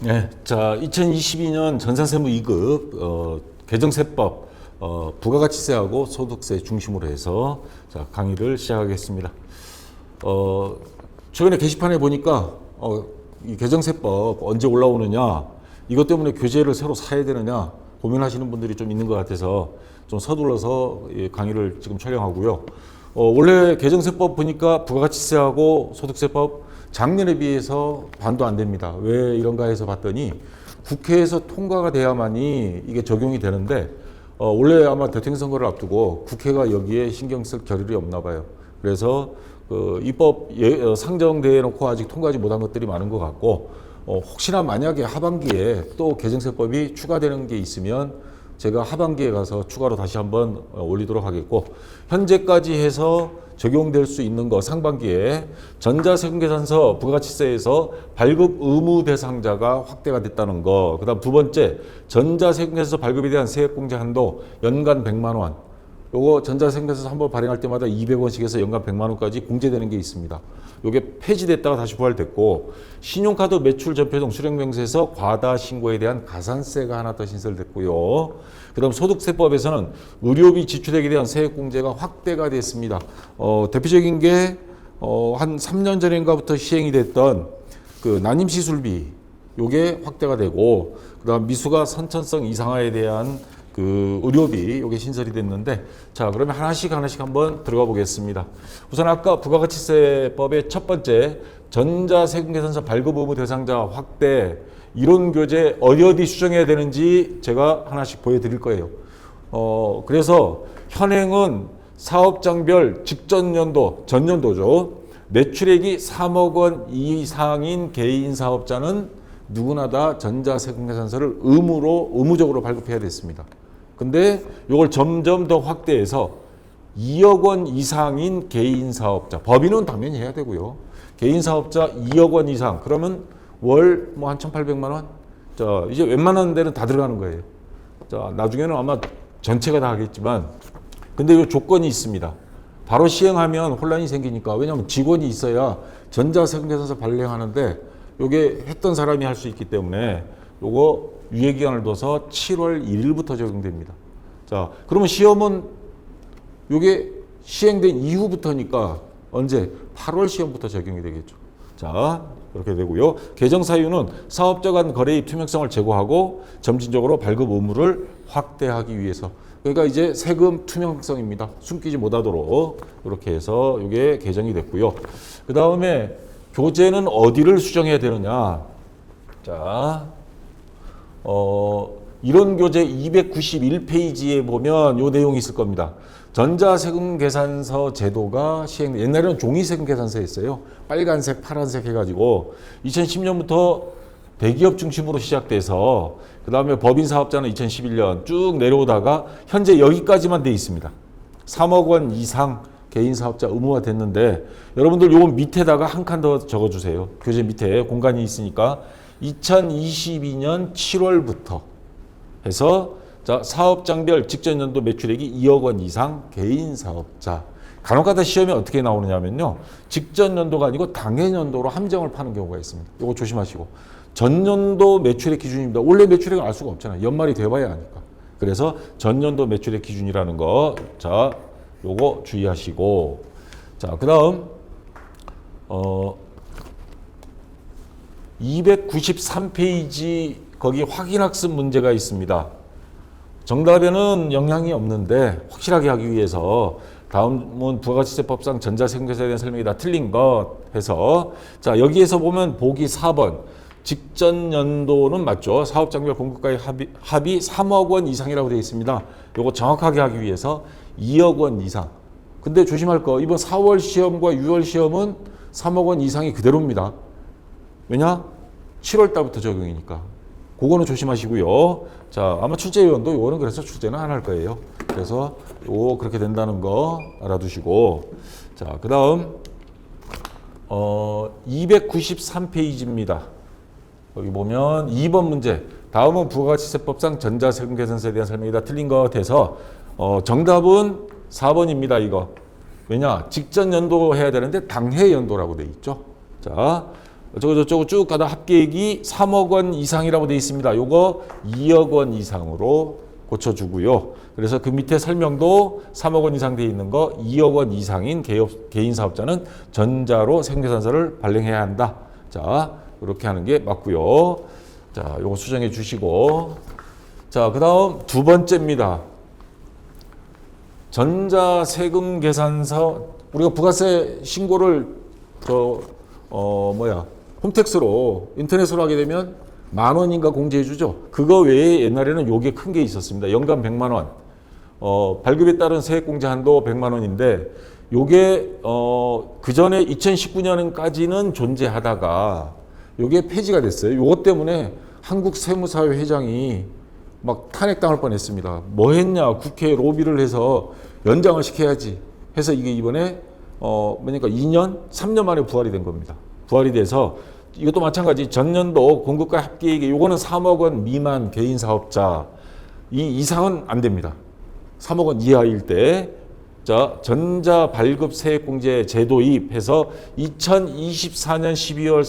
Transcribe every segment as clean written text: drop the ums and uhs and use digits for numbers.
네, 자, 2022년 전산세무 2급 개정세법 부가가치세하고 소득세 중심으로 해서 자, 강의를 시작하겠습니다. 최근에 게시판에 보니까 이 개정세법 언제 올라오느냐, 이것 때문에 교재를 새로 사야 되느냐 고민하시는 분들이 좀 있는 것 같아서 좀 서둘러서 이 강의를 지금 촬영하고요. 원래 개정세법 보니까 부가가치세하고 소득세법 작년에 비해서 반도 안 됩니다. 왜 이런가 해서 봤더니 국회에서 통과가 돼야만이 이게 적용이 되는데 원래 아마 대통령 선거를 앞두고 국회가 여기에 신경 쓸 겨를이 없나 봐요. 그래서 그 입법 상정돼 놓고 아직 통과하지 못한 것들이 많은 것 같고 혹시나 만약에 하반기에 또 개정세법이 추가되는 게 있으면 제가 하반기에 가서 추가로 다시 한번 올리도록 하겠고, 현재까지 해서 적용될 수 있는 거 상반기에 전자세금계산서 부가가치세에서 발급 의무 대상자가 확대가 됐다는 거, 그다음 두 번째 전자세금계산서 발급에 대한 세액공제 한도 연간 100만 원, 요거 전자세금계산서 한번 발행할 때마다 200원씩 해서 연간 100만 원까지 공제되는 게 있습니다. 요게 폐지됐다가 다시 부활됐고, 신용카드 매출 전폐동 수령명세에서 과다 신고에 대한 가산세가 하나 더 신설됐고요. 그다음 소득세법에서는 의료비 지출액에 대한 세액공제가 확대가 됐습니다. 대표적인 게 한 3년 전인가부터 시행이 됐던 그 난임시술비, 요게 확대가 되고, 그다음 미수가 선천성 이상화에 대한 그 의료비 요게 신설이 됐는데, 자, 그러면 하나씩 한번 들어가 보겠습니다. 우선 아까 부가가치세법의 첫 번째 전자세금계산서 발급 의무 대상자 확대 이론교재 어디 수정해야 되는지 제가 하나씩 보여드릴 거예요. 그래서 현행은 사업장별 직전연도, 전년도죠, 매출액이 3억 원 이상인 개인 사업자는 누구나 다 전자세금계산서를 의무적으로 발급해야 됐습니다. 근데 이걸 점점 더 확대해서 2억 원 이상인 개인 사업자, 법인은 당연히 해야 되고요. 개인 사업자 2억 원 이상, 그러면 월 뭐 한 1,800만 원? 자, 이제 웬만한 데는 다 들어가는 거예요. 자, 나중에는 아마 전체가 다 하겠지만, 근데 이 조건이 있습니다. 바로 시행하면 혼란이 생기니까, 왜냐하면 직원이 있어야 전자세금계산서 발행하는데 요게 했던 사람이 할 수 있기 때문에 요거 유예기간을 둬서 7월 1일부터 적용됩니다. 자, 그러면 시험은 요게 시행된 이후부터니까 언제? 8월 시험부터 적용이 되겠죠. 자, 이렇게 되고요. 개정 사유는 사업자 간 거래의 투명성을 제고하고 점진적으로 발급 의무를 확대하기 위해서. 그러니까 이제 세금 투명성입니다. 숨기지 못하도록 이렇게 해서 이게 개정이 됐고요. 그 다음에 교재는 어디를 수정해야 되느냐? 자, 이런 교재 291페이지에 보면 요 내용이 있을 겁니다. 전자세금계산서 제도가 옛날에는 종이세금계산서였어요. 빨간색, 파란색 해가지고 2010년부터 대기업 중심으로 시작돼서 그 다음에 법인사업자는 2011년 쭉 내려오다가 현재 여기까지만 돼 있습니다. 3억 원 이상 개인 사업자 의무화 됐는데, 여러분들 요거 밑에다가 한 칸 더 적어주세요. 교재 밑에 공간이 있으니까 2022년 7월부터 해서 자, 사업장별 직전연도 매출액이 2억 원 이상 개인 사업자. 간혹가다 시험에 어떻게 나오느냐면요, 직전연도가 아니고 당해연도로 함정을 파는 경우가 있습니다. 요거 조심하시고, 전년도 매출액 기준입니다. 원래 매출액을 알 수가 없잖아요. 연말이 돼봐야 하니까. 그래서 전년도 매출액 기준이라는 거, 자, 요거 주의하시고, 자, 그 다음 293페이지 거기 확인학습 문제가 있습니다. 정답에는 영향이 없는데 확실하게 하기 위해서 다음은 부가가치세법상 전자세금계산서에 대한 설명이 다 틀린 것 해서, 자, 여기에서 보면 보기 4번 직전 연도는 맞죠. 사업장별 공급가액 합이 3억 원 이상이라고 되어 있습니다. 요거 정확하게 하기 위해서 2억 원 이상. 근데 조심할 거, 이번 4월 시험과 6월 시험은 3억 원 이상이 그대로입니다. 왜냐? 7월 달부터 적용이니까. 그거는 조심하시고요. 자, 아마 출제위원도 요거는 그래서 출제는 안 할 거예요. 그래서 요 그렇게 된다는 거 알아두시고, 자, 그 다음 293페이지입니다. 여기 보면 2번 문제. 다음은 부가가치세법상 전자세금계산서에 대한 설명이 다 틀린 것 같아서 정답은 4번입니다. 이거. 왜냐? 직전 연도 해야 되는데 당해 연도라고 돼 있죠. 자, 어쩌고 저쩌고 쭉 가다 합계액이 3억 원 이상이라고 되어 있습니다. 요거 2억 원 이상으로 고쳐주고요. 그래서 그 밑에 설명도 3억 원 이상 되어 있는 거 2억 원 이상인 개인 사업자는 전자로 세금계산서를 발행해야 한다. 자, 이렇게 하는 게 맞고요. 자, 요거 수정해 주시고. 자, 그 다음 두 번째입니다. 전자세금계산서, 우리가 부가세 신고를 홈택스로 인터넷으로 하게 되면 10,000원인가 공제해 주죠. 그거 외에 옛날에는 요게 큰 게 있었습니다. 연간 100만 원. 발급에 따른 세액 공제 한도 100만 원인데 요게 그 전에 2019년까지는 존재하다가 요게 폐지가 됐어요. 요것 때문에 한국세무사회 회장이 막 탄핵당할 뻔했습니다. 뭐 했냐? 국회에 로비를 해서 연장을 시켜야지 해서 이게 이번에 뭐니까 2년, 3년 만에 부활이 된 겁니다. 부활이 돼서 이것도 마찬가지 전년도 공급가 합계액이 요거는 3억 원 미만 개인 사업자 이 이상은 안 됩니다. 3억 원 이하일 때 자, 전자 발급 세액 공제 제도입해서 2024년 12월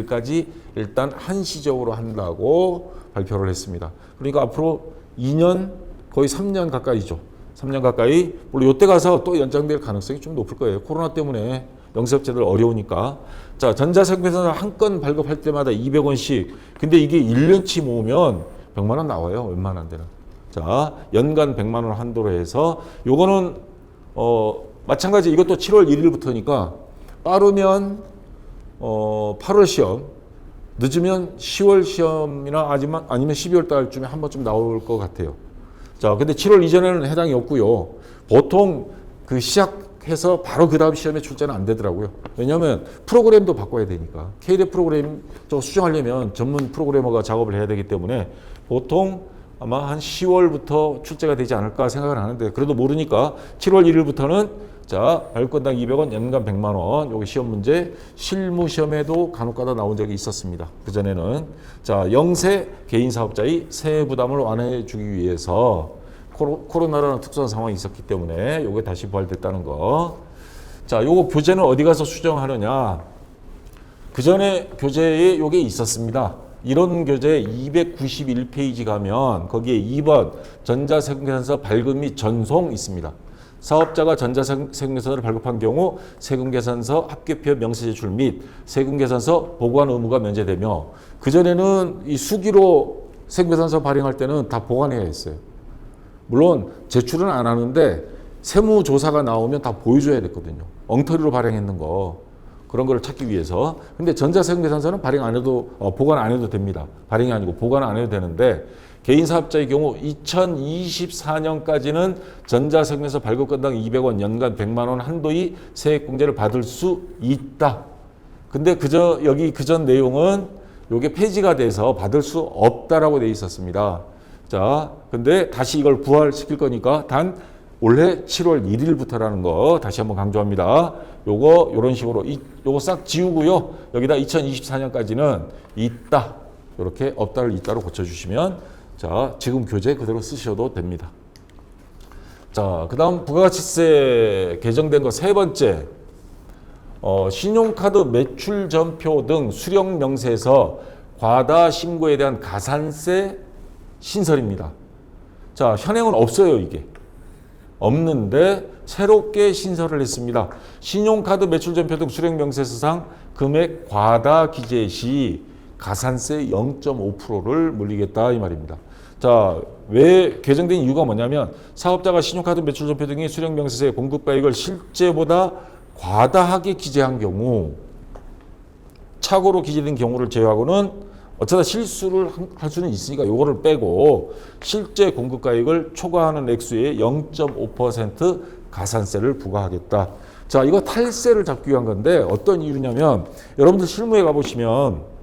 31일까지 일단 한시적으로 한다고 발표를 했습니다. 그러니까 앞으로 2년 거의 3년 가까이죠. 3년 가까이 물론 이때 가서 또 연장될 가능성이 좀 높을 거예요. 코로나 때문에 영세업체들 어려우니까. 자, 전자세금계산서 한 건 발급할 때마다 200원씩. 근데 이게 1년치 모으면 100만 원 나와요. 웬만한 데는. 자, 연간 100만 원 한도로 해서 요거는 마찬가지 이것도 7월 1일부터니까 빠르면 8월 시험, 늦으면 10월 시험이나 아니면 12월 달쯤에 한 번쯤 나올 것 같아요. 자, 근데 7월 이전에는 해당이 없고요. 보통 그 시작해서 바로 그 다음 시험에 출제는 안 되더라고요. 왜냐하면 프로그램도 바꿔야 되니까. KDF 프로그램 수정하려면 전문 프로그래머가 작업을 해야 되기 때문에 보통 아마 한 10월부터 출제가 되지 않을까 생각을 하는데 그래도 모르니까 7월 1일부터는 자, 발급건당 200원, 연간 100만 원. 여기 시험 문제 실무 시험에도 간혹가다 나온 적이 있었습니다. 그전에는 자, 영세 개인 사업자의 세액 부담을 완화해 주기 위해서 코로나라는 특수한 상황이 있었기 때문에 요게 다시 부활됐다는 거. 자, 요거 교재는 어디 가서 수정하느냐? 그전에 교재에 요게 있었습니다. 이론 교재 291페이지 가면 거기에 2번 전자세금계산서 발급 및 전송 있습니다. 사업자가 전자세금계산서를 발급한 경우 세금계산서 합계표 명세 제출 및 세금계산서 보관 의무가 면제되며 그전에는 이 수기로 세금계산서 발행할 때는 다 보관해야 했어요. 물론 제출은 안 하는데 세무조사가 나오면 다 보여줘야 됐거든요. 엉터리로 발행했는 거. 그런 걸 찾기 위해서. 근데 전자세금계산서는 발행 안 해도, 보관 안 해도 됩니다. 발행이 아니고 보관 안 해도 되는데, 개인 사업자의 경우 2024년까지는 전자세금에서 발급건당 200원, 연간 100만 원 한도의 세액공제를 받을 수 있다. 근데 여기 그전 내용은 요게 폐지가 돼서 받을 수 없다라고 돼 있었습니다. 자, 근데 다시 이걸 부활시킬 거니까 단 올해 7월 1일부터라는 거 다시 한번 강조합니다. 요거 요런 식으로 요거 싹 지우고요. 여기다 2024년까지는 있다. 이렇게 없다를 있다로 고쳐주시면 자, 지금 교재 그대로 쓰셔도 됩니다. 자, 그 다음 부가가치세 개정된 거 세 번째. 신용카드 매출 전표 등 수령 명세에서 과다 신고에 대한 가산세 신설입니다. 자, 현행은 없어요, 이게. 없는데 새롭게 신설을 했습니다. 신용카드 매출 전표 등 수령 명세서상 금액 과다 기재 시 가산세 0.5%를 물리겠다 이 말입니다. 자, 왜 개정된 이유가 뭐냐면 사업자가 신용카드 매출 전표 등의 수령 명세서의 공급가액을 실제보다 과다하게 기재한 경우 착오로 기재된 경우를 제외하고는 어쩌다 실수를 할 수는 있으니까 요거를 빼고 실제 공급가액을 초과하는 액수의 0.5% 가산세를 부과하겠다. 자, 이거 탈세를 잡기 위한 건데 어떤 이유냐면 여러분들 실무에 가보시면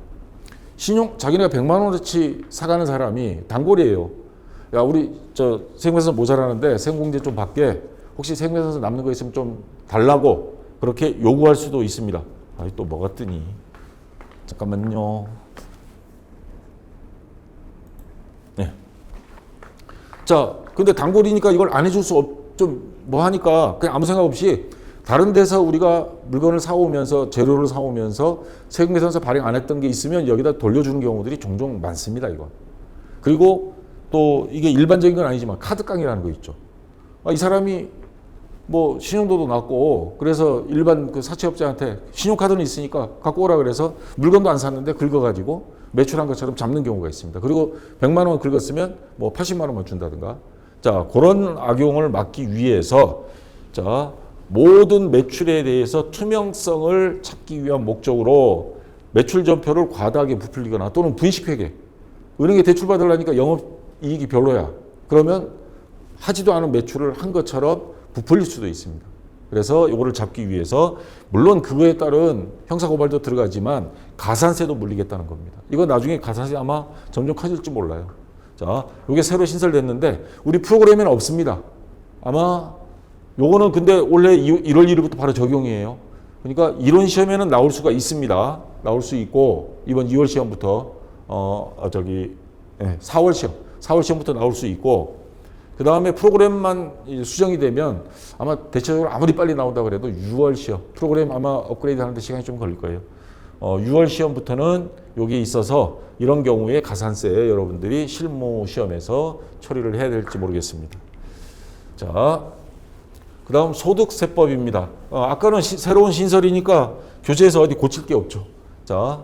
자기네가 100만 원어치 사가는 사람이 단골이에요. 야, 우리 세금계산서 모자라는데 세금공제 좀 받게. 혹시 세금계산서 남는 거 있으면 좀 달라고 그렇게 요구할 수도 있습니다. 아이, 또 뭐가 뜨니? 잠깐만요. 네. 자, 근데 단골이니까 이걸 안 해줄 수 좀 뭐 하니까 그냥 아무 생각 없이 다른 데서 우리가 물건을 사오면서 재료를 사오면서 세금계산서 발행 안 했던 게 있으면 여기다 돌려주는 경우들이 종종 많습니다. 이거. 그리고 또 이게 일반적인 건 아니지만 카드깡이라는 거 있죠. 이 사람이 뭐 신용도도 낮고 그래서 일반 그 사채업자한테 신용카드는 있으니까 갖고 오라 그래서 물건도 안 샀는데 긁어가지고 매출한 것처럼 잡는 경우가 있습니다. 그리고 100만 원 긁었으면 뭐 80만 원만 준다든가. 자, 그런 악용을 막기 위해서 자, 모든 매출에 대해서 투명성을 찾기 위한 목적으로 매출 전표를 과다하게 부풀리거나 또는 분식회계. 은행에 대출 받으려니까 영업이익이 별로야. 그러면 하지도 않은 매출을 한 것처럼 부풀릴 수도 있습니다. 그래서 이거를 잡기 위해서 물론 그거에 따른 형사고발도 들어가지만 가산세도 물리겠다는 겁니다. 이거 나중에 가산세 아마 점점 커질지 몰라요. 자, 이게 새로 신설됐는데 우리 프로그램에는 없습니다. 아마 요거는 근데 원래 1월 1일부터 바로 적용이에요. 그러니까 이론 시험에는 나올 수가 있습니다. 나올 수 있고 이번 2월 시험부터 4월 시험부터 나올 수 있고 그 다음에 프로그램만 수정이 되면 아마 대체적으로 아무리 빨리 나온다고 해도 6월 시험 프로그램 아마 업그레이드 하는데 시간이 좀 걸릴 거예요. 6월 시험부터는 여기에 있어서 이런 경우에 가산세 여러분들이 실무 시험에서 처리를 해야 될지 모르겠습니다. 자, 그 다음 소득세법입니다. 아까는 새로운 신설이니까 교재에서 어디 고칠 게 없죠. 자,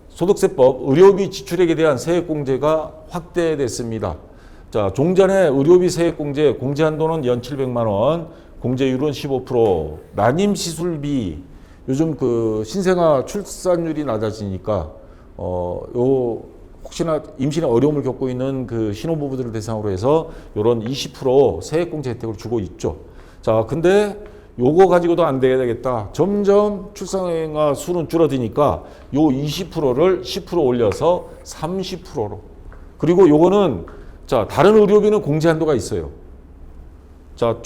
소득세법 의료비 지출액에 대한 세액공제가 확대됐습니다. 자, 종전에 의료비 세액공제 공제한도는 연 700만 원, 공제율은 15%, 난임시술비 요즘 그 신생아 출산율이 낮아지니까 혹시나 임신에 어려움을 겪고 있는 그 신혼부부들을 대상으로 해서 이런 20% 세액공제 혜택을 주고 있죠. 자, 근데 요거 가지고도 안 되겠다. 점점 출산아 수는 줄어드니까 요 20%를 10% 올려서 30%로. 그리고 요거는 자, 다른 의료비는 공제 한도가 있어요. 자,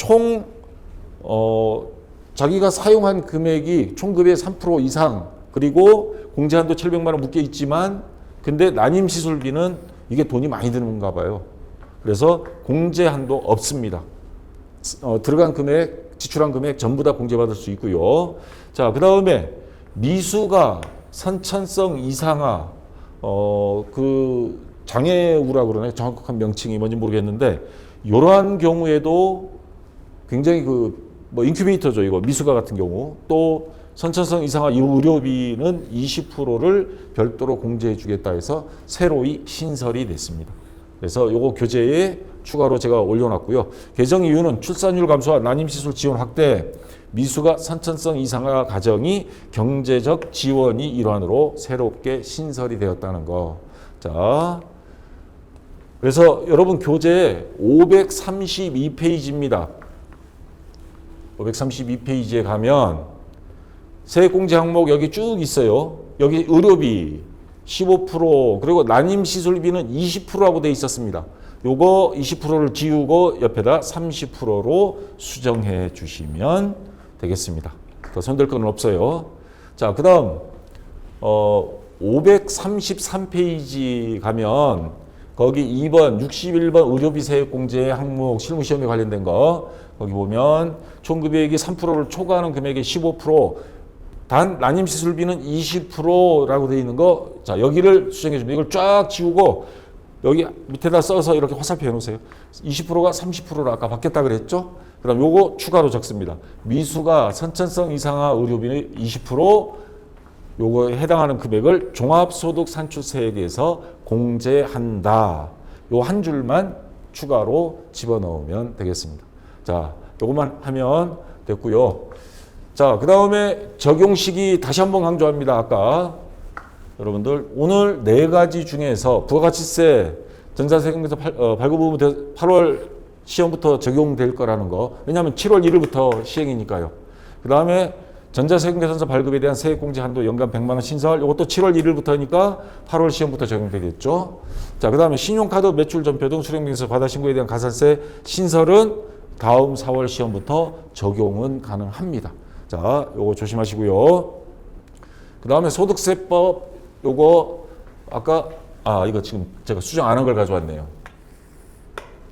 자기가 사용한 금액이 총급의 3% 이상 그리고 공제 한도 700만 원 묶여 있지만 근데 난임시술비는 이게 돈이 많이 드는가 봐요. 그래서 공제 한도 없습니다. 들어간 금액, 지출한 금액 전부 다 공제받을 수 있고요. 자, 그 다음에 미수가 선천성 이상화, 장애우라고 그러나요? 정확한 명칭이 뭔지 모르겠는데, 이러한 경우에도 굉장히 인큐베이터죠, 이거. 미수가 같은 경우. 또 선천성 이상화 의료비는 20%를 별도로 공제해 주겠다 해서 새로이 신설이 됐습니다. 그래서 요거 교재에 추가로 제가 올려놨고요. 개정 이유는 출산율 감소와 난임시술 지원 확대, 미수가 선천성 이상화 가정이 경제적 지원이 일환으로 새롭게 신설이 되었다는 거. 자, 그래서 여러분 교재 532페이지입니다. 532페이지에 가면 세액공제 항목 여기 쭉 있어요. 여기 의료비 15% 그리고 난임시술비는 20%라고 돼 있었습니다. 요거 20%를 지우고 옆에다 30%로 수정해 주시면 되겠습니다. 더 손댈 건 없어요. 자, 그 다음 533페이지 가면 거기 2번 61번 의료비 세액공제 항목 실무시험에 관련된 거 거기 보면 총급액이 3%를 초과하는 금액의 15% 단 난임시술비는 20%라고 되어 있는 거, 자, 여기를 수정해 줍니다. 이걸 쫙 지우고 여기 밑에다 써서 이렇게 화살표 해놓으세요. 20%가 30%로 아까 바뀌었다 그랬죠? 그럼 요거 추가로 적습니다. 미수가 선천성 이상화 의료비는 20%, 요거에 해당하는 금액을 종합소득산출세액에서 공제한다. 요 한 줄만 추가로 집어넣으면 되겠습니다. 자, 요것만 하면 됐고요. 자, 그 다음에 적용 시기 다시 한번 강조합니다. 아까 여러분들 오늘 4가지 중에서 부가가치세 전자세금에서 발급부부터 8월 시험부터 적용될 거라는 거. 왜냐하면 7월 1일부터 시행이니까요. 그 다음에 전자세금계산서 발급에 대한 세액공제 한도 연간 100만 원 신설. 이것도 7월 1일부터니까 8월 시험부터 적용되겠죠. 자, 그 다음에 신용카드 매출 전표 등 수령빙서 과다 신고에 대한 가산세 신설은 다음 4월 시험부터 적용은 가능합니다. 자, 요거 조심하시고요. 그 다음에 소득세법 요거 아까 이거 지금 제가 수정 안 한 걸 가져왔네요.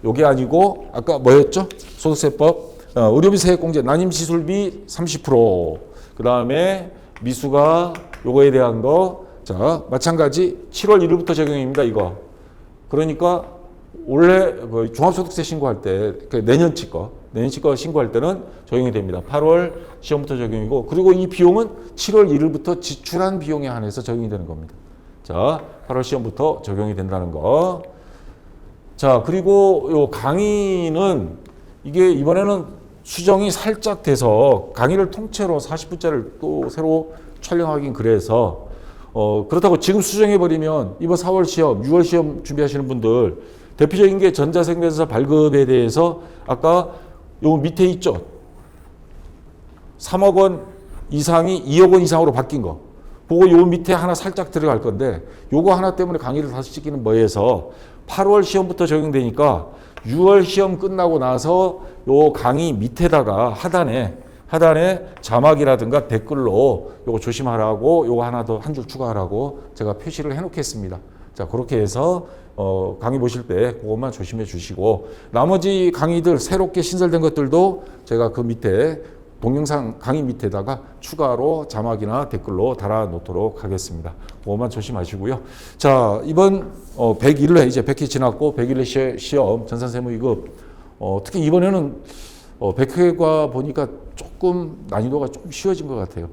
요게 아니고 아까 뭐였죠? 소득세법 의료비 세액공제 난임시술비 30%, 그 다음에 미수가 요거에 대한 거, 자, 마찬가지 7월 1일부터 적용입니다, 이거. 그러니까 원래 그 종합소득세 신고할 때, 그 내년치 거 신고할 때는 적용이 됩니다. 8월 시험부터 적용이고, 그리고 이 비용은 7월 1일부터 지출한 비용에 한해서 적용이 되는 겁니다. 자, 8월 시험부터 적용이 된다는 거. 자, 그리고 요 강의는 이게 이번에는 수정이 살짝 돼서 강의를 통째로 40분짜리를 또 새로 촬영하긴 그래서 그렇다고 지금 수정해버리면 이번 4월 시험, 6월 시험 준비하시는 분들 대표적인 게 전자생명서 발급에 대해서 아까 요 밑에 있죠. 3억 원 이상이 2억 원 이상으로 바뀐 거. 그거 요 밑에 하나 살짝 들어갈 건데 요거 하나 때문에 강의를 다시 찍기는 뭐해서 8월 시험부터 적용되니까 6월 시험 끝나고 나서 요 강의 밑에다가 하단에 자막이라든가 댓글로 요거 조심하라고 요거 하나 더 한 줄 추가하라고 제가 표시를 해 놓겠습니다. 자, 그렇게 해서 강의 보실 때 그것만 조심해 주시고 나머지 강의들 새롭게 신설된 것들도 제가 그 밑에 동영상 강의 밑에다가 추가로 자막이나 댓글로 달아 놓도록 하겠습니다. 그것만 조심하시고요. 자, 이번 100일회 이제 100회 지났고 100일회 시험 전산세무 2급 특히 이번에는 100회가 보니까 조금 난이도가 좀 쉬워진 것 같아요.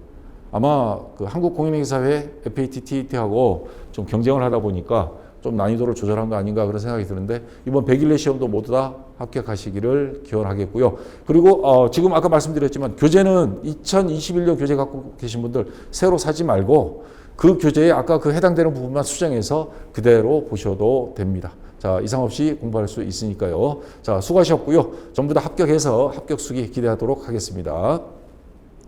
아마 그 한국공인회계사회 FAT, TAT하고 좀 경쟁을 하다 보니까 좀 난이도를 조절한 거 아닌가 그런 생각이 드는데 이번 100일내 시험도 모두 다 합격하시기를 기원하겠고요. 그리고 지금 아까 말씀드렸지만 교재는 2021년 교재 갖고 계신 분들 새로 사지 말고 그 교재에 아까 그 해당되는 부분만 수정해서 그대로 보셔도 됩니다. 자, 이상 없이 공부할 수 있으니까요. 자, 수고하셨고요. 전부 다 합격해서 합격 수기 기대하도록 하겠습니다.